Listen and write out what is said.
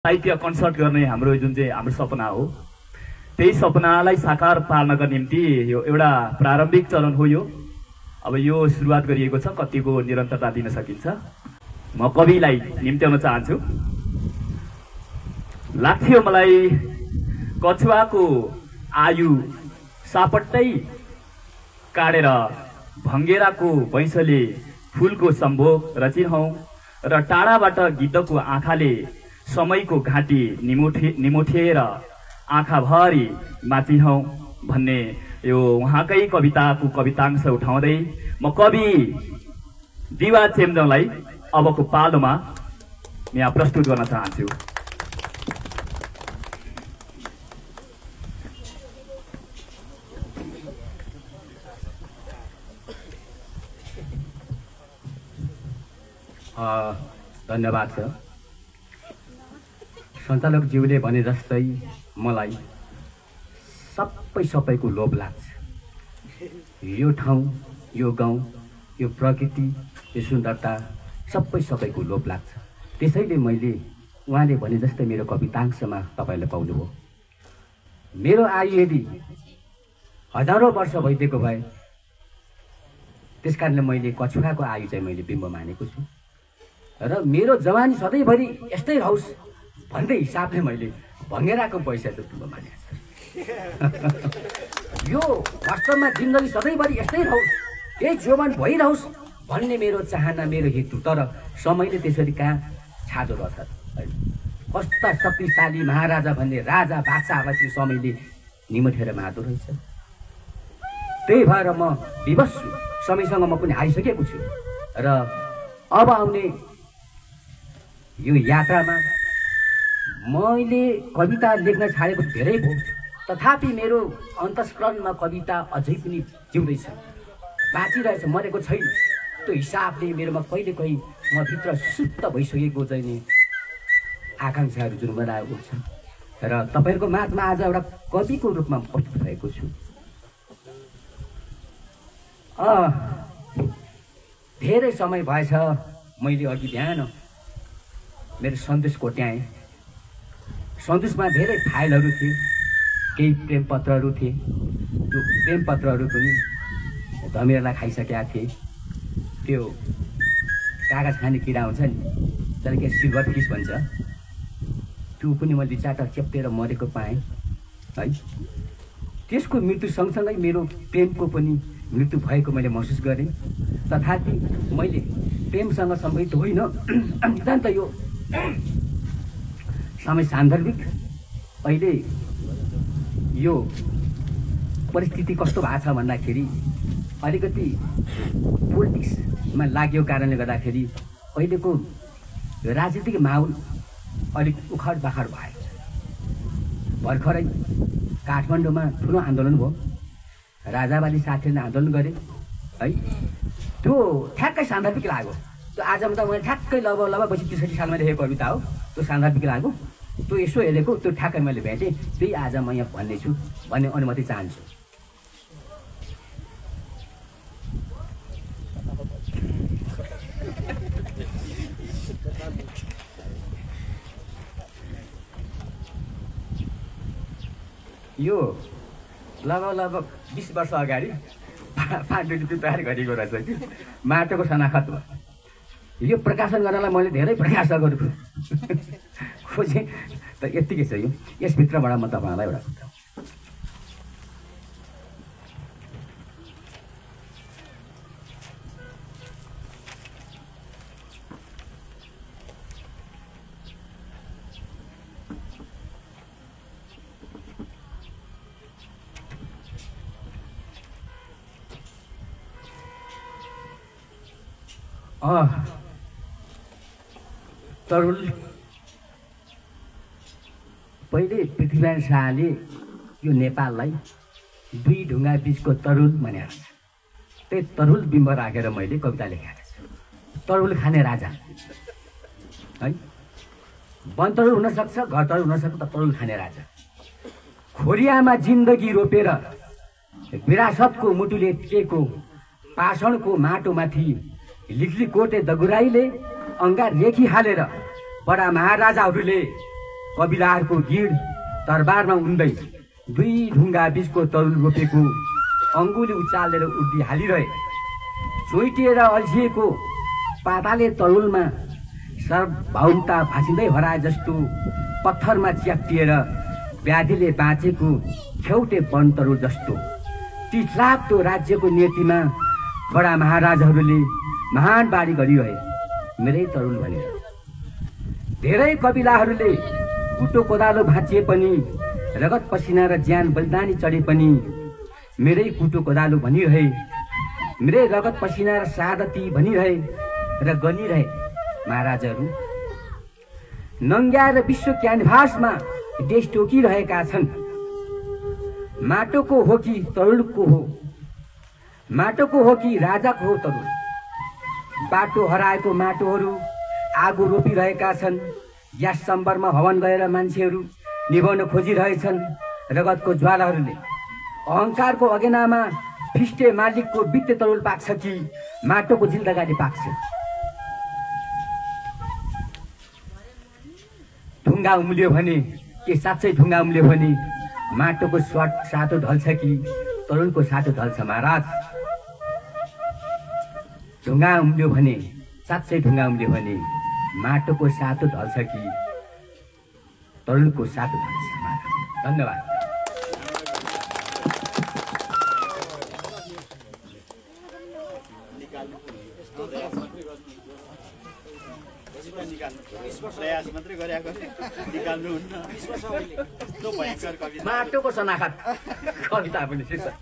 साहित्य कन्सर्ट गर्ने हाम्रो जुन चाहिँ हाम्रो सपना हो, त्यही सपनालाई साकार पार्नका निम्ति यो एउटा प्रारम्भिक चरण हो। यो अब यो सुरुवात गरिएको छ, कतिको निरन्तरता दिन सकिन्छ। म कविलाई निम्त्याउन चाहन्छु। लाग्थ्यो मलाई कछुवाको आयु सापट्टै काटेर भङ्गेराको वैंशले फूलको सम्भोग रचिरहौं र टाढाबाट गिद्धको आँखाले समयको घाँटी निमोठेर आँखाभरि बाँचिरहौं भन्ने यो उहाँकै कविताको कवितांश उठाउँदै म कवि दिवा चेम्जोङलाई अबको पालोमा यहाँ प्रस्तुत गर्न चाहन्छु। धन्यवाद छ। सञ्चालकज्यूले भने जस्तै मलाई सबैको लोभ लाग्छ। यो ठाउँ, यो गाउँ, यो प्रकृति, यो सुन्दरता सबैको लोभ लाग्छ। त्यसैले मैले उहाँले भने जस्तै मेरो कवितांशमा तपाईले पाउनुभयो। मेरो आयु यदि हजारौं वर्ष भइदिएको भए त्यसकारणले मैले कछुवाको आयु चाहिँ मैले बिम्ब मानेको छु र मेरो जवानी सधैँभरि यस्तै रहोस् भन्दै हिसाबले मैले भङ्गेराको पैसा चाहिँ बिम्ब मानेको छु। यो वास्तवमा जिन्दगी सधैँभरि यस्तै रहोस्, यही जीवन भइरहोस् भन्ने मेरो चाहना, मेरो हेतु। तर समयले त्यसरी कहाँ छाडो रहेछ। कस्ता शक्तिशाली महाराजा भन्ने राजा बादशाहलाई त्यो समयले निमोठेर मार्दो रहेछ। त्यही भएर म विवश छु, समयसँग म पनि हारिसकेको छु र अब आउने यो यात्रामा मैले कविता लेख्न छाडेको धेरै भयो, तथापि मेरो अन्तस्करणमा कविता अझै पनि जिउँदैछ, बाँचिरहेछ, मरेको छैन। त्यो हिसाबले मेरोमा कहिले कहीँ म भित्र सुप्त भइसकेको चाहिँ नि आकाङ्क्षाहरू जुर्मराएको छ र तपाईँहरूको माझमा आज एउटा कविको रूपमा प्रस्तुत भएको छु। धेरै समय भएछ मैले अघि बिहान मेरो सन्देश कोट्याएँ। सन्देशमा धेरै फाइलहरू थिए, केही प्रेम पत्रहरू थिए। त्यो प्रेम पत्रहरू पनि धमिरालाई खाइसकेका थिए। त्यो कागज खाने किरा हुन्छ नि, त्यसलाई के सिल्भर फिस भन्छ, त्यो पनि मैले चारवटा चेप्टेर मरेको पाएँ है। त्यसको मृत्यु सँगसँगै मेरो प्रेमको पनि मृत्यु भएको मैले महसुस गरेँ। तथापि मैले प्रेमसँग सम्बन्धित होइन, नितान्त यो समय सान्दर्भिक। अहिले यो परिस्थिति कस्तो भएको छ भन्दाखेरि अलिकति पोलिटिक्समा लागेको कारणले गर्दाखेरि अहिलेको राजनीतिक माहौल अलिक उखाड बाखाड भएको छ। भर्खरै काठमाडौँमा ठुलो आन्दोलन भयो, राजावादी साथीहरूले आन्दोलन गरे है। त्यो ठ्याक्कै सान्दर्भिक लाग्यो। त्यो आजमा त मैले ठ्याक्कै लगभग 62 सालमा लेखेको कविता हो, त्यो सान्दर्भिक लाग्यो। त्यो यसो हेरेको, त्यो ठ्याक्कै मैले भेटेँ, त्यही आज म यहाँ भन्नेछु भन्ने अनुमति चाहन्छु। यो लगभग 20 वर्ष अगाडि पाण्डुलिपि तयार गरिएको रहेछ कि माटोको शनाखत भयो। यो प्रकाशन गर्नलाई मैले धेरै प्रयासहरू खोजेँ, त यत्तिकै छ। यो यसभित्रबाट म तपाईँलाई एउटा कुरा तरुल। पहिले पृथ्वीनारायण शाहले यो नेपाललाई दुई ढुङ्गा बीचको तरुल भनेर छ। त्यही तरुल बिम्ब राखेर मैले कविता लेखेको छु। तरुल खाने राजा है, वन तरुल हुनसक्छ, घर तरुल हुनसक्छ, त तरुल खाने राजा। खोरियामा जिन्दगी रोपेर विरासतको मुटुले टिकेको पाषाणको माटोमाथि लिखली कोटे दगुराईले अंगार रेखी हालेर बडा महाराजाहरूले कबिलाहरूको गिड दरबारमा उन्दै 2 ढुङ्गा बीचको तरुल रोपेको अङ्गुली उचालेर उड्डी हालिरहे। चोइटिएर अल्झिएको पाताले तरुलमा सर्वभौमता भाँचिँदै हराए जस्तो पत्थरमा च्याप्टिएर व्याधिले बाँचेको छेउटे वन तरुल जस्तो तितलाग्दो राज्यको नियतिमा बडा महाराजहरूले महान बाढी गरिरहे मेरै तरुल भनेर। धेरै कबिलाहरूले कुटो कोदालो भाँचिए पनि रगत पसिना र ज्यान बलिदानी चढे पनि मेरै कुटो कोदालो भनिरहे, मेरै रगत पसिना र सादती भनिरहे र गनिरहे। महाराजहरू नङ्ग्याएर विश्व क्यानभासमा देश टोकिरहेका छन्। माटोको हो कि तरुलको हो, माटोको हो कि राजाको हो तरुल। बाटो हराएको माटोहरू आगो रोपिरहेका छन्। ग्यास चम्बरमा हवन गएर मान्छेहरू निभाउन खोजिरहेछन्। रगतको ज्वालाहरूले अहङ्कारको अगेनामा फिस्टे मालिकको वित्ते तरुल पाक्छ कि माटोको जिन्दगानी पाक्छ। ढुङ्गा उम्लियो भने के साँच्चै ढुङ्गा उम्लियो भने माटोको साटो ढल्छ कि तरुलको साटो ढल्छ। महाराज ढुङ्गा उम्लियो भने साँच्चै ढुङ्गा उम्लियो भने माटोको साटो ढल्छ कि तरुलको साटो ढल्छ। महाराज धन्यवाद। माटोको सनाखत कविता पनि शीर्षक